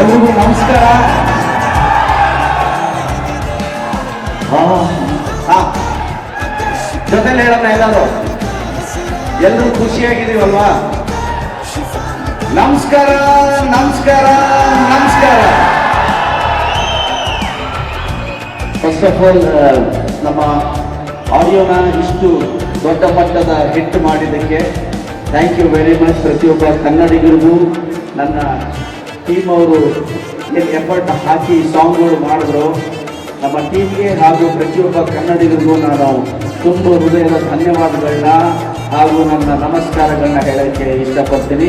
ಎಲ್ರಿಗೂ ನಮಸ್ಕಾರ. ಜೊತೆಲಿ ಹೇಳೋಣ ಎಲ್ಲರೂ, ಎಲ್ಲರೂ ಖುಷಿಯಾಗಿದ್ದೀವಲ್ವಾ? ನಮಸ್ಕಾರ ನಮಸ್ಕಾರ ನಮಸ್ಕಾರ. ಫಸ್ಟ್ ಆಫ್ ಆಲ್ ನಮ್ಮ ಆಡಿಯೋನ ಇಷ್ಟು ದೊಡ್ಡ ಮಟ್ಟದ ಹಿಟ್ ಮಾಡಿದ್ದಕ್ಕೆ ಥ್ಯಾಂಕ್ ಯು ವೆರಿ ಮಚ್. ಪ್ರತಿಯೊಬ್ಬ ಕನ್ನಡಿಗರಿಗೂ ನನ್ನ ಟೀಮ್ ಅವರು ಏನು ಎಫರ್ಟ್ ಹಾಕಿ ಸಾಂಗ್ಗಳು ಮಾಡಿದ್ರು, ನಮ್ಮ ಟೀಮ್ಗೆ ಹಾಗೂ ಪ್ರತಿಯೊಬ್ಬ ಕನ್ನಡಿಗರಿಗೂ ನಾನು ತುಂಬ ಹೃದಯದ ಧನ್ಯವಾದಗಳನ್ನ ಹಾಗೂ ನನ್ನ ನಮಸ್ಕಾರಗಳನ್ನ ಹೇಳೋಕ್ಕೆ ಇಷ್ಟಪಡ್ತೀನಿ.